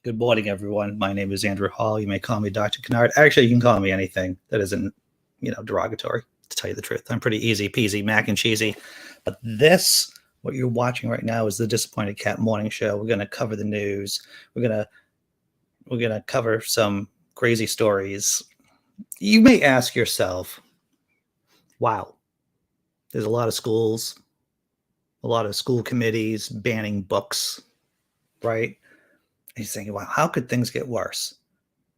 Good morning, everyone. My name is Andrew Hall. You may call me Dr. Kennard. Actually, you can call me anything that isn't, derogatory, to tell you the truth. I'm pretty easy peasy, mac and cheesy. But this, what you're watching right now, is the Disappointed Cat Morning Show. We're going to cover the news. We're going to cover some crazy stories. You may ask yourself, wow, there's a lot of schools, a lot of school committees banning books, right? He's thinking, wow, how could things get worse?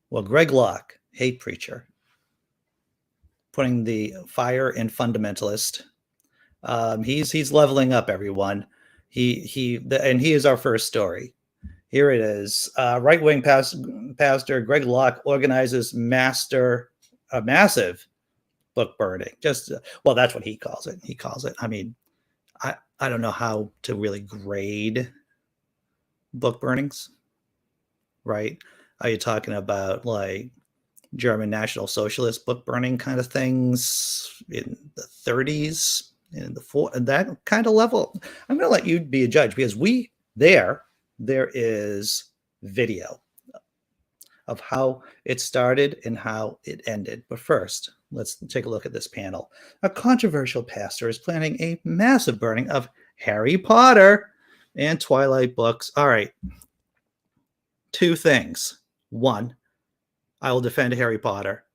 Well, Greg Locke, hate preacher, putting the fire in fundamentalist. He's leveling up, everyone. He is our first story. Here it is. Right-wing pastor Greg Locke organizes massive book burning. That's what he calls it. He calls it. I mean, I don't know how to really grade book burnings. Right? Are you talking about like German National Socialist book burning kind of things in the 30s, in the 40s, that kind of level? I'm going to let you be a judge because there is video of how it started and how it ended. But first, let's take a look at this panel. A controversial pastor is planning a massive burning of Harry Potter and Twilight books. All right. Two things. One, I will defend Harry Potter.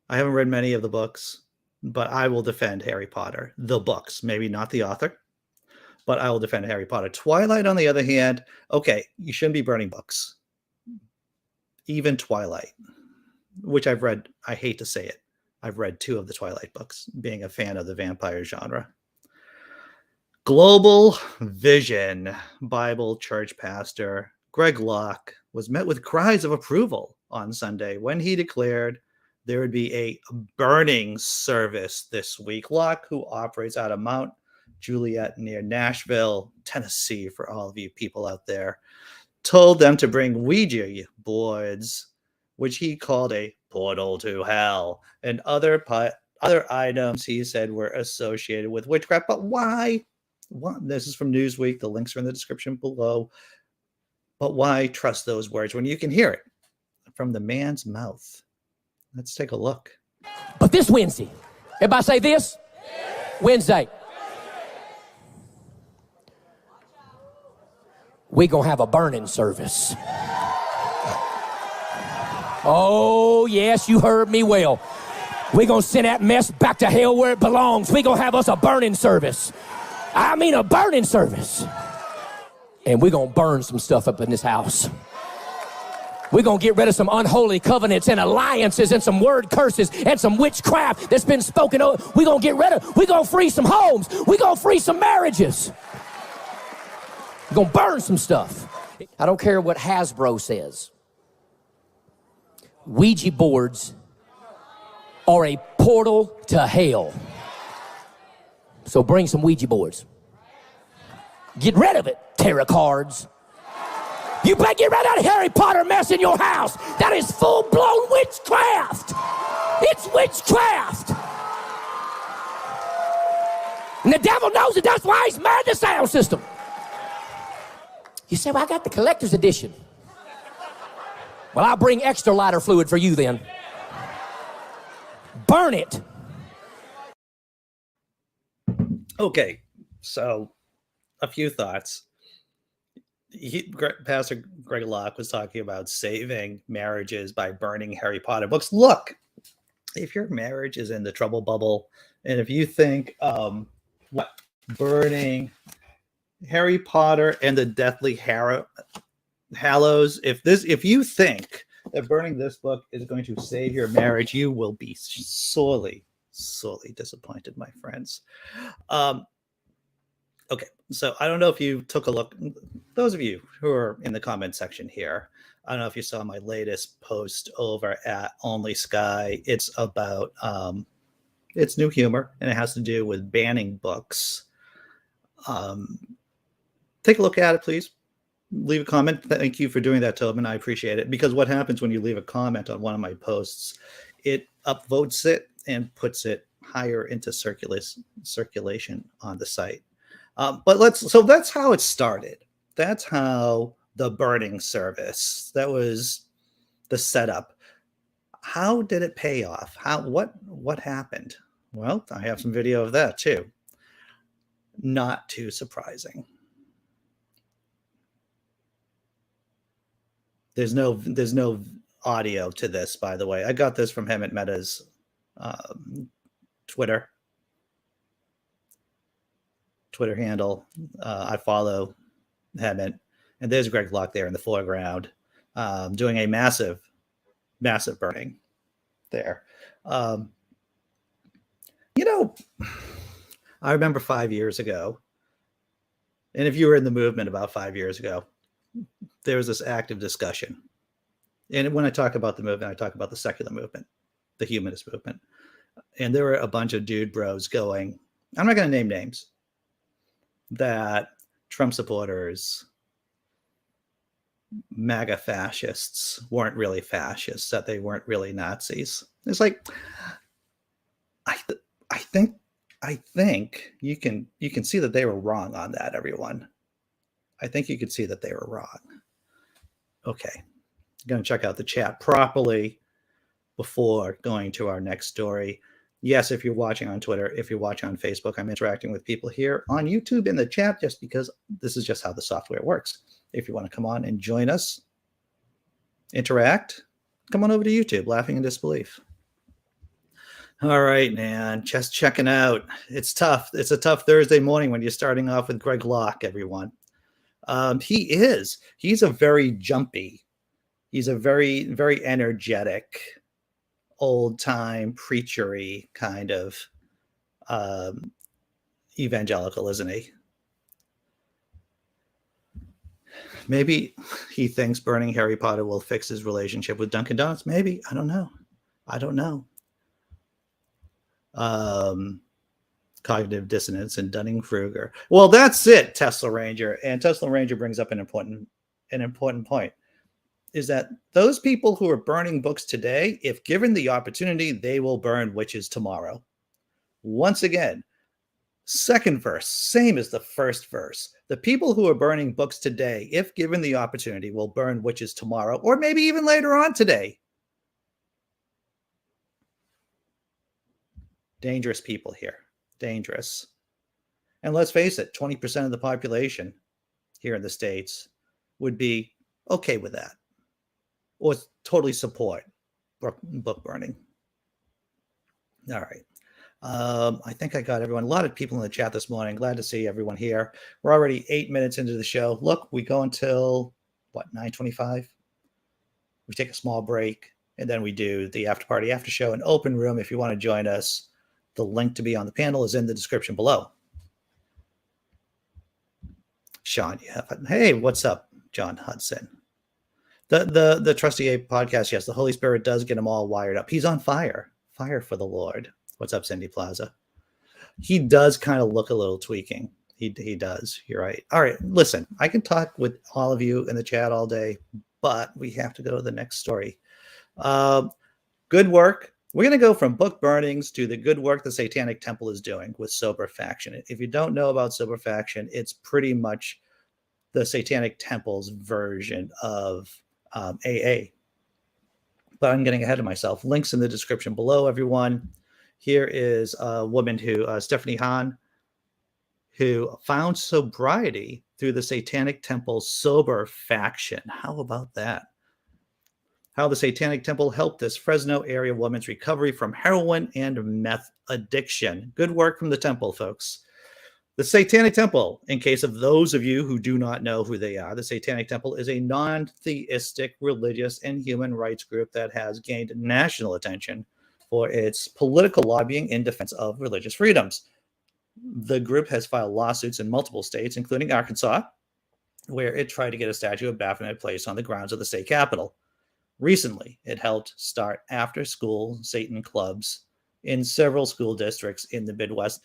I haven't read many of the books, but I will defend Harry Potter. The books, maybe not the author, but I will defend Harry Potter. Twilight, on the other hand, okay, you shouldn't be burning books. Even Twilight, which I've read. I hate to say it. I've read 2 of the Twilight books, being a fan of the vampire genre. Global Vision Bible Church pastor Greg Locke was met with cries of approval on Sunday when he declared there would be a burning service this week. Locke, who operates out of Mount Juliet near Nashville, Tennessee, for all of you people out there, told them to bring Ouija boards, which he called a portal to hell, and other items he said were associated with witchcraft. But why? This is from Newsweek. The links are in the description below. But why trust those words when you can hear it from the man's mouth? Let's take a look. But this Wednesday, everybody say this? Wednesday. We're going to have a burning service. Oh, yes, you heard me well. We're going to send that mess back to hell where it belongs. We're going to have us a burning service. I mean a burning service. And we're going to burn some stuff up in this house. We're going to get rid of some unholy covenants and alliances and some word curses and some witchcraft that's been spoken over. We're going to get rid of. We're going to free some homes. We're going to free some marriages. We're going to burn some stuff. I don't care what Hasbro says. Ouija boards are a portal to hell. So bring some Ouija boards. Get rid of it, tarot cards. You better get rid of that Harry Potter mess in your house. That is full-blown witchcraft. It's witchcraft. And the devil knows it. That's why he's mad at the sound system. You say, well, I got the collector's edition. Well, I'll bring extra lighter fluid for you then. Burn it. Okay, so a few thoughts. Pastor Greg Locke was talking about saving marriages by burning Harry Potter books. Look, if your marriage is in the trouble bubble, and if you think burning Harry Potter and the Deathly Hallows, if you think that burning this book is going to save your marriage, you will be sorely disappointed, my friends. Okay, so I don't know if you took a look, those of you who are in the comment section here, I don't know if you saw my latest post over at Only Sky. It's about, it's new humor, and it has to do with banning books. Take a look at it, please. Leave a comment. Thank you for doing that, Tobin. I appreciate it. Because what happens when you leave a comment on one of my posts, it upvotes it and puts it higher into circulation on the site. So that's how it started. That's how the burning service. That was the setup. How did it pay off? What happened? Well, I have some video of that too. Not too surprising. There's no audio to this, by the way. I got this from him at Meta's Twitter handle. I follow him, and there's Greg Locke there in the foreground, doing a massive burning there. I remember 5 years ago, and if you were in the movement about 5 years ago, there was this active discussion. And when I talk about the movement, I talk about the secular movement, the humanist movement. And there were a bunch of dude bros going, I'm not going to name names, that Trump supporters, MAGA fascists weren't really fascists, that they weren't really Nazis. It's like, I think you can see that they were wrong on that, everyone. I think you could see that they were wrong. Okay. I'm going to check out the chat properly before going to our next story. Yes, if you're watching on Twitter, if you're watching on Facebook, I'm interacting with people here on YouTube in the chat just because this is just how the software works. If you want to come on and join us, interact, come on over to YouTube, Laughing in Disbelief. All right, man, just checking out. It's tough. It's a tough Thursday morning when you're starting off with Greg Locke, everyone. He's a very jumpy, he's a very, very energetic, old-time preachery kind of evangelical, isn't he? Maybe he thinks burning Harry Potter will fix his relationship with Dunkin' Donuts. Maybe. I don't know. Cognitive dissonance and Dunning-Kruger. Well, that's it, Tesla Ranger. And Tesla Ranger brings up an important point, is that those people who are burning books today, if given the opportunity, they will burn witches tomorrow. Once again, second verse, same as the first verse. The people who are burning books today, if given the opportunity, will burn witches tomorrow, or maybe even later on today. Dangerous people here. Dangerous. And let's face it, 20% of the population here in the States would be okay with that, or totally support book burning. All right. I think I got everyone. A lot of people in the chat this morning. Glad to see everyone here. We're already 8 minutes into the show. Look, we go until, 9:25? We take a small break, and then we do the after party, after show, an open room. If you want to join us, the link to be on the panel is in the description below. Sean, hey, what's up, John Hudson? The Trusty Ape podcast, yes, the Holy Spirit does get them all wired up. He's on fire for the Lord. What's up, Cindy Plaza? He does kind of look a little tweaking. He does. You're right. All right, listen, I can talk with all of you in the chat all day, but we have to go to the next story. Good work. We're going to go from book burnings to the good work the Satanic Temple is doing with Sober Faction. If you don't know about Sober Faction, it's pretty much the Satanic Temple's version of AA. But I'm getting ahead of myself. Links in the description below, everyone. Here is a woman Stephanie Hahn, who found sobriety through the Satanic Temple's Sober Faction. How about that? How the Satanic Temple helped this Fresno area woman's recovery from heroin and meth addiction. Good work from the temple, folks. The Satanic Temple, in case of those of you who do not know who they are, the Satanic Temple is a non-theistic religious and human rights group that has gained national attention for its political lobbying in defense of religious freedoms. The group has filed lawsuits in multiple states, including Arkansas, where it tried to get a statue of Baphomet placed on the grounds of the state capitol. Recently, it helped start after-school Satan clubs in several school districts in the Midwest.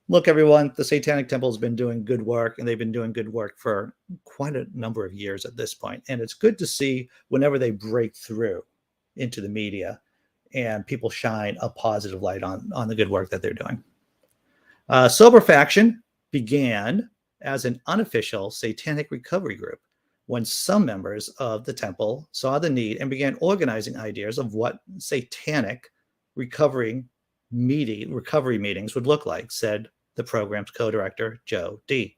Look, everyone, the Satanic Temple has been doing good work, and they've been doing good work for quite a number of years at this point. And it's good to see whenever they break through into the media and people shine a positive light on the good work that they're doing. Sober Faction began as an unofficial satanic recovery group when some members of the temple saw the need and began organizing ideas of what satanic recovery meetings would look like, said the program's co-director, Joe D.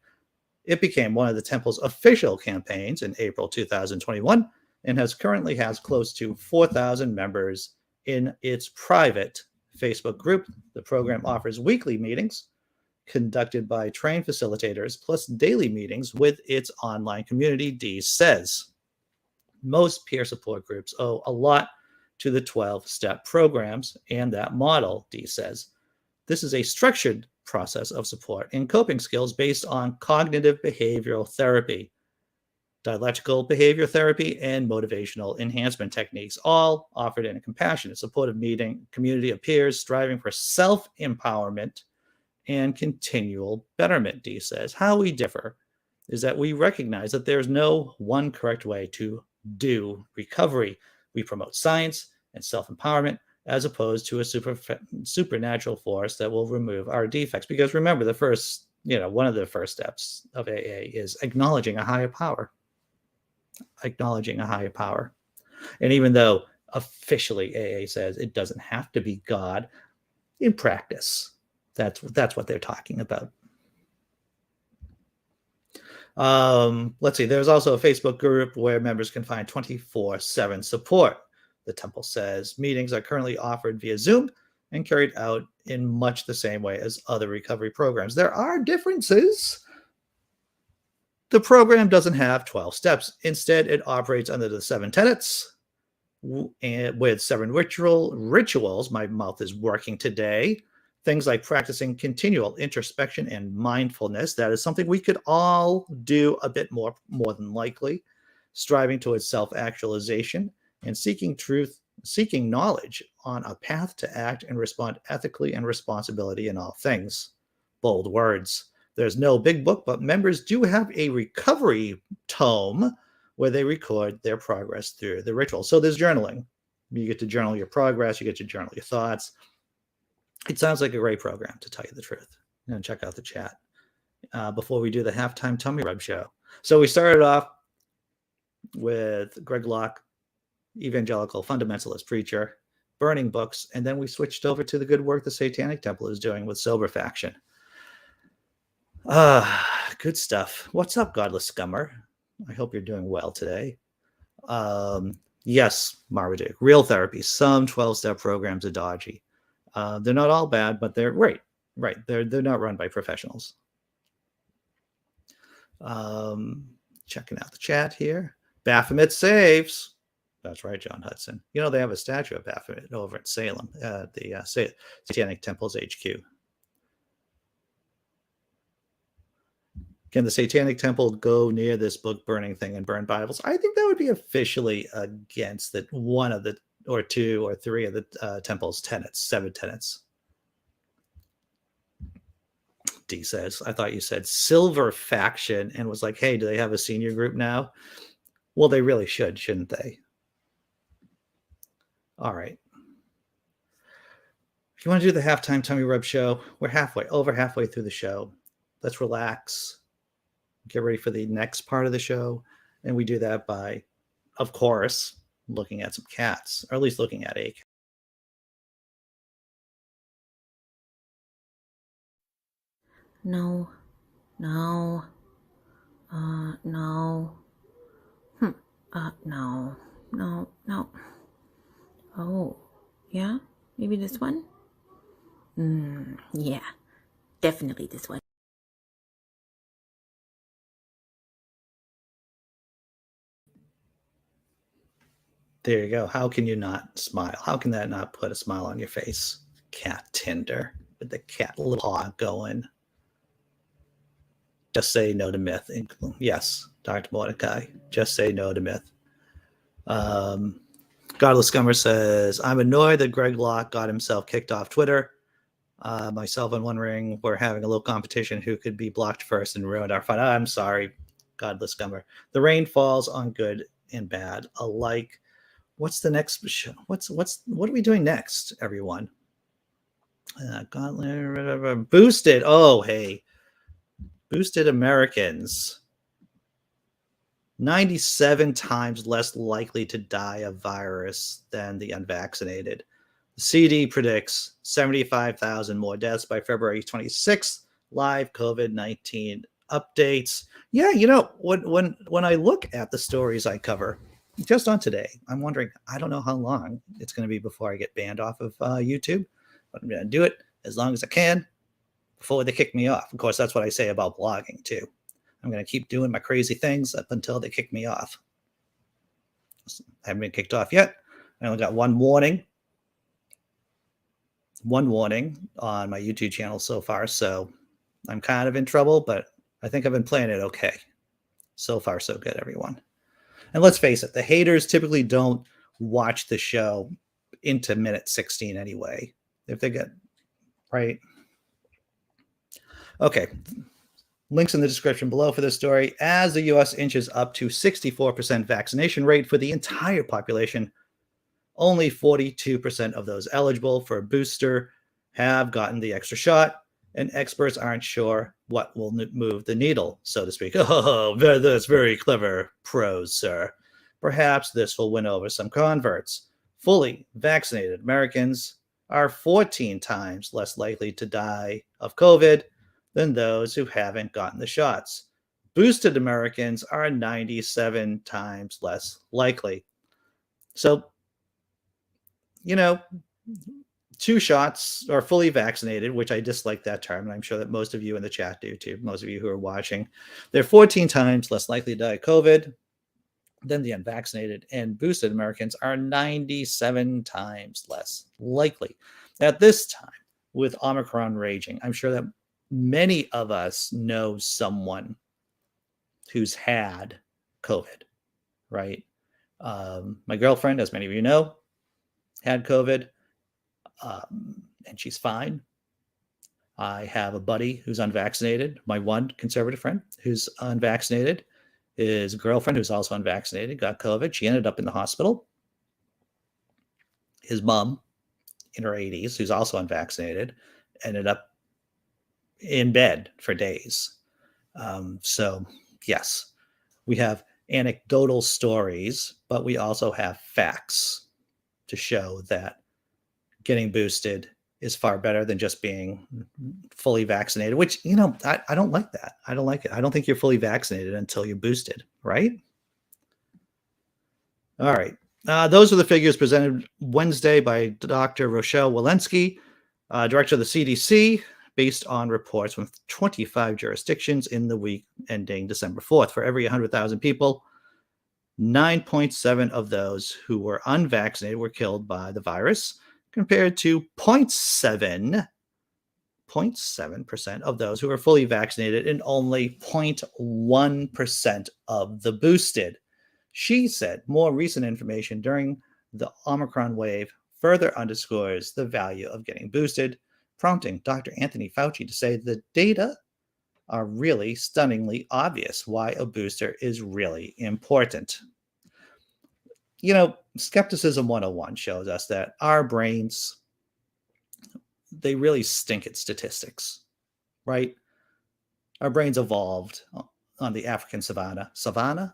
It became one of the temple's official campaigns in April 2021 and currently has close to 4,000 members in its private Facebook group. The program offers weekly meetings conducted by trained facilitators, plus daily meetings with its online community, Dee says. Most peer support groups owe a lot to the 12-step programs and that model, Dee says. This is a structured process of support and coping skills based on cognitive behavioral therapy, dialectical behavior therapy, and motivational enhancement techniques, all offered in a compassionate, supportive community of peers striving for self-empowerment and continual betterment, Dee says. How we differ is that we recognize that there's no one correct way to do recovery. We promote science and self-empowerment as opposed to a supernatural force that will remove our defects. Because remember, one of the first steps of AA is acknowledging a higher power. Acknowledging a higher power. And even though officially AA says it doesn't have to be God, in practice, that's what they're talking about. Let's see. There's also a Facebook group where members can find 24/7 support. The temple says meetings are currently offered via Zoom and carried out in much the same way as other recovery programs. There are differences. The program doesn't have 12 steps. Instead, it operates under the 7 tenets and with 7 rituals. My mouth is working today. Things like practicing continual introspection and mindfulness. That is something we could all do a bit more than likely. Striving towards self-actualization and seeking truth, seeking knowledge on a path to act and respond ethically and responsibility in all things. Bold words. There's no big book, but members do have a recovery tome where they record their progress through the ritual. So there's journaling. You get to journal your progress. You get to journal your thoughts. It sounds like a great program, to tell you the truth. And check out the chat before we do the halftime tummy rub show. So we started off with Greg Locke, evangelical fundamentalist preacher, burning books, and then we switched over to the good work the Satanic Temple is doing with Sober Faction. Good stuff. What's up, Godless Scummer? I hope you're doing well today. Yes, Marmaduke, real therapy. Some 12-step programs are dodgy. They're not all bad, but they're right. They're not run by professionals. Checking out the chat here. Baphomet saves. That's right, John Hudson. You know, they have a statue of Baphomet over at Salem, the Satanic Temple's HQ. Can the Satanic Temple go near this book burning thing and burn Bibles? I think that would be officially against one of the or 2 or 3 of the temple's tenets, 7 tenets. D says, I thought you said Silver Faction and was like, hey, do they have a senior group now? Well, they really should, shouldn't they? All right. If you want to do the halftime tummy rub show, we're over halfway through the show. Let's relax, get ready for the next part of the show. And we do that by, of course, looking at some cats, or at least looking at a cat. No. No. No. No. Oh, yeah? Maybe this one? Yeah. Definitely this one. There you go. How can you not smile? How can that not put a smile on your face? Cat Tinder with the cat little paw going. Just say no to myth. Yes, Dr. Mordecai. Just say no to myth. Godless Scummer says, I'm annoyed that Greg Locke got himself kicked off Twitter. Myself and wondering we're having a little competition who could be blocked first and ruined our fun. I'm sorry, Godless Scummer. The rain falls on good and bad alike. What's the next show? What are we doing next, everyone? Boosted. Oh, hey. Boosted Americans. 97 times less likely to die of virus than the unvaccinated. The CD predicts 75,000 more deaths by February 26th. Live COVID-19 updates. Yeah, you know, when I look at the stories I cover just on today, I'm wondering, I don't know how long it's going to be before I get banned off of YouTube, but I'm going to do it as long as I can before they kick me off. Of course, that's what I say about blogging too. I'm going to keep doing my crazy things up until they kick me off. I haven't been kicked off yet. I only got one warning on my YouTube channel so far, so I'm kind of in trouble, but I think I've been playing it okay. So far, so good, everyone. And let's face it, the haters typically don't watch the show into minute 16 anyway. If they get right. Okay. Links in the description below for this story. As the U.S. inches up to 64% vaccination rate for the entire population, only 42% of those eligible for a booster have gotten the extra shot, and experts aren't sure what will move the needle, so to speak. Oh, that's very clever prose, sir. Perhaps this will win over some converts. Fully vaccinated Americans are 14 times less likely to die of COVID than those who haven't gotten the shots. Boosted Americans are 97 times less likely. So, you know, 2 shots or fully vaccinated, which I dislike that term, and I'm sure that most of you in the chat do too, most of you who are watching, they're 14 times less likely to die of COVID than the unvaccinated, and boosted Americans are 97 times less likely. At this time, with Omicron raging, I'm sure that many of us know someone who's had COVID, right? My girlfriend, as many of you know, had COVID, and she's fine. I have a buddy who's unvaccinated, my one conservative friend who's unvaccinated. His girlfriend, who's also unvaccinated, got COVID. She ended up in the hospital. His mom, in her 80s, who's also unvaccinated, ended up in bed for days. So, yes, we have anecdotal stories, but we also have facts to show that getting boosted is far better than just being fully vaccinated, which, you know, I don't like that. I don't like it. I don't think you're fully vaccinated until you're boosted, right? All right. Those are the figures presented Wednesday by Dr. Rochelle Walensky, director of the CDC, based on reports from 25 jurisdictions in the week ending December 4th. For every 100,000 people, 9.7 of those who were unvaccinated were killed by the virus, compared to 0.7% of those who were fully vaccinated and only 0.1% of the boosted. She said more recent information during the Omicron wave further underscores the value of getting boosted, prompting Dr. Anthony Fauci to say the data are really stunningly obvious why a booster is really important. You know, Skepticism 101 shows us that our brains, they really stink at statistics, right? Our brains evolved on the African savannah, on the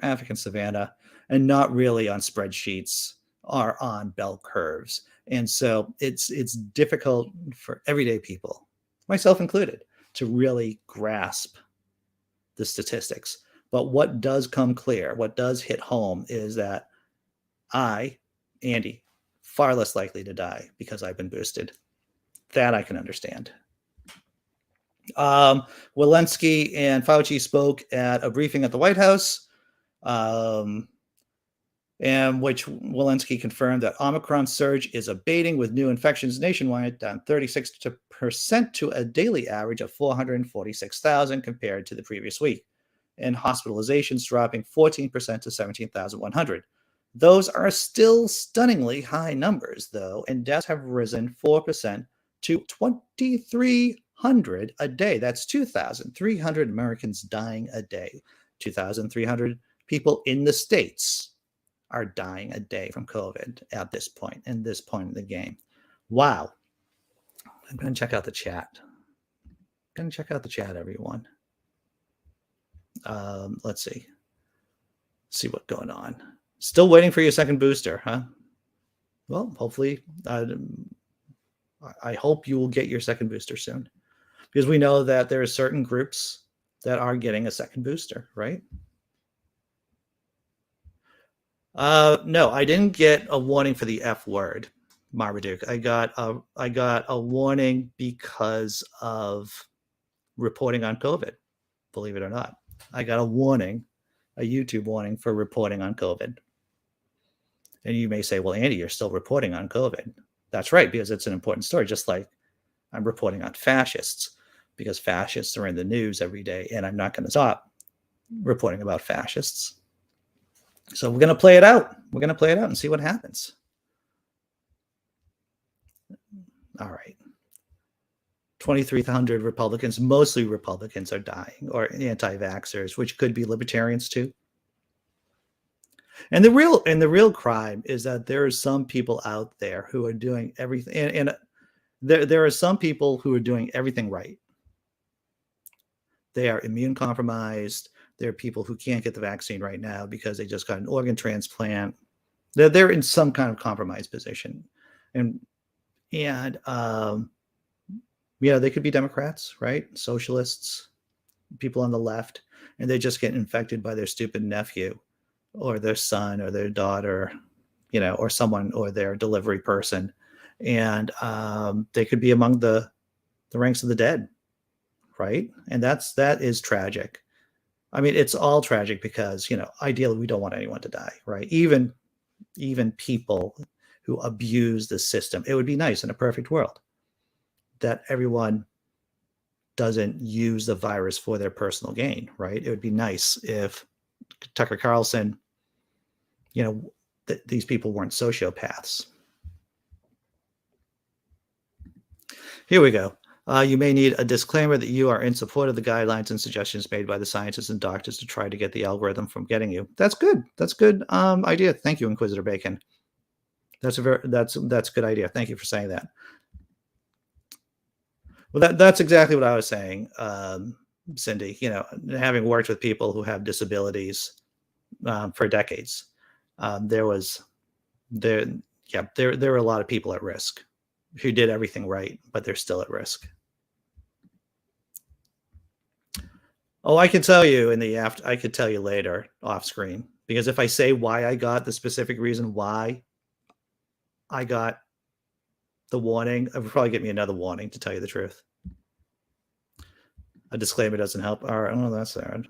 African savannah, and not really on spreadsheets or on bell curves. And so it's difficult for everyday people, myself included, to really grasp the statistics. But what does come clear, what does hit home, is that I, Andy, far less likely to die because I've been boosted. That I can understand. Walensky and Fauci spoke at a briefing at the White House, in which Walensky confirmed that Omicron surge is abating, with new infections nationwide down 36% to a daily average of 446,000 compared to the previous week, and hospitalizations dropping 14% to 17,100. Those are still stunningly high numbers, though, and deaths have risen 4% to 2,300 a day. That's 2,300 Americans dying a day. 2,300 people in the States are dying a day from COVID at this point, in this point in the game. Wow. I'm going to check out the chat. Everyone. Let's see. see what's going on. Still waiting for your second booster, huh? Well, hopefully, I hope you will get your second booster soon, because we know that there are certain groups that are getting a second booster, right? No, I didn't get a warning for the F word, Marmaduke. I got a warning because of reporting on COVID. Believe it or not, I got a warning, a YouTube warning for reporting on COVID. And you may say, well, Andy, you're still reporting on COVID. That's right, because it's an important story, just like I'm reporting on fascists, because fascists are in the news every day, and I'm not going to stop reporting about fascists. So we're going to play it out. We're going to play it out and see what happens. All right. 2,300 Republicans, mostly Republicans, are dying, or anti-vaxxers, which could be libertarians too. And the real crime is that there are some people out there who are doing everything, and there are some people who are doing everything right. They are immune compromised. There are people who can't get the vaccine right now because they just got an organ transplant. They're in some kind of compromised position, and they could be Democrats, right? Socialists, people on the left, and they just get infected by their stupid nephew, or their son, or their daughter, or someone, or their delivery person, and they could be among the ranks of the dead, right? And that is tragic. I mean, it's all tragic because, ideally we don't want anyone to die, right? Even people who abuse the system. It would be nice in a perfect world that everyone doesn't use the virus for their personal gain, right? It would be nice if Tucker Carlson, these people weren't sociopaths. Here we go. You may need a disclaimer that you are in support of the guidelines and suggestions made by the scientists and doctors to try to get the algorithm from getting you. That's good. That's good idea. Thank you, Inquisitor Bacon. That's a good idea. Thank you for saying that. Well, that's exactly what I was saying, Cindy. Having worked with people who have disabilities for decades, there were a lot of people at risk who did everything right, but they're still at risk. Oh, I can tell you I could tell you later off screen, because if I say why I got the specific reason why I got the warning, it would probably get me another warning, to tell you the truth. A disclaimer doesn't help. All right. Oh, that's sad.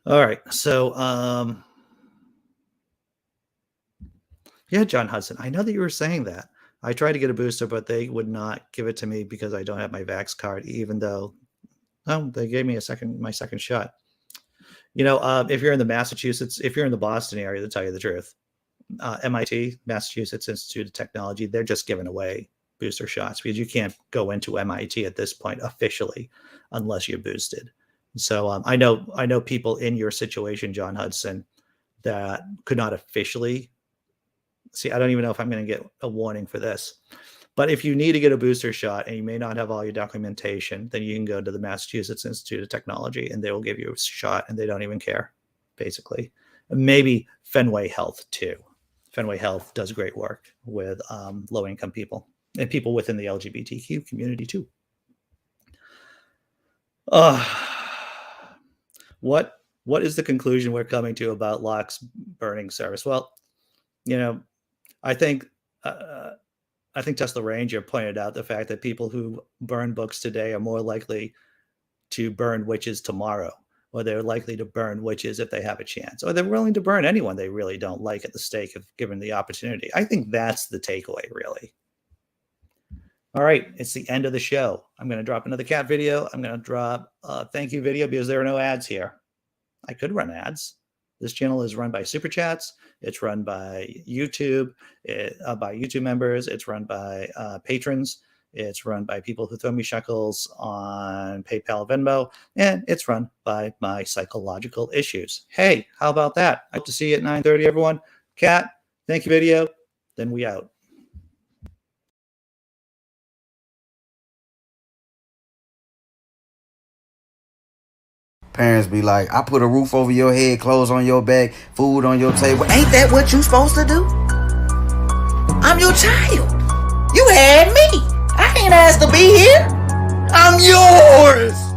All right. So, yeah, John Hudson, I know that you were saying that. I tried to get a booster, but they would not give it to me because I don't have my Vax card, even though they gave me my second shot. If you're in the Boston area, to tell you the truth, MIT, Massachusetts Institute of Technology, they're just giving away booster shots because you can't go into MIT at this point officially unless you're boosted. So I know people in your situation, John Hudson, that could not officially see. I don't even know if I'm going to get a warning for this, but if you need to get a booster shot and you may not have all your documentation, then you can go to the Massachusetts Institute of Technology and they will give you a shot, and they don't even care, basically. Maybe Fenway Health too. Fenway Health does great work with low-income people and people within the LGBTQ community too. What is the conclusion we're coming to about Locke's burning service? Well, I think Tesla Ranger pointed out the fact that people who burn books today are more likely to burn witches tomorrow, or they're likely to burn witches if they have a chance, or they're willing to burn anyone they really don't like at the stake of given the opportunity. I think that's the takeaway, really. All right, it's the end of the show. I'm going to drop another cat video. I'm going to drop a thank you video because there are no ads here. I could run ads. This channel is run by Super Chats. It's run by YouTube, by YouTube members. It's run by patrons. It's run by people who throw me shekels on PayPal, Venmo, and it's run by my psychological issues. Hey, how about that? I hope to see you at 9:30, everyone. Cat, thank you video. Then we out. parents be like, I put a roof over your head, clothes on your back, food on your table. Ain't that what you supposed to do? I'm your child. You had me. I ain't asked to be here. I'm yours.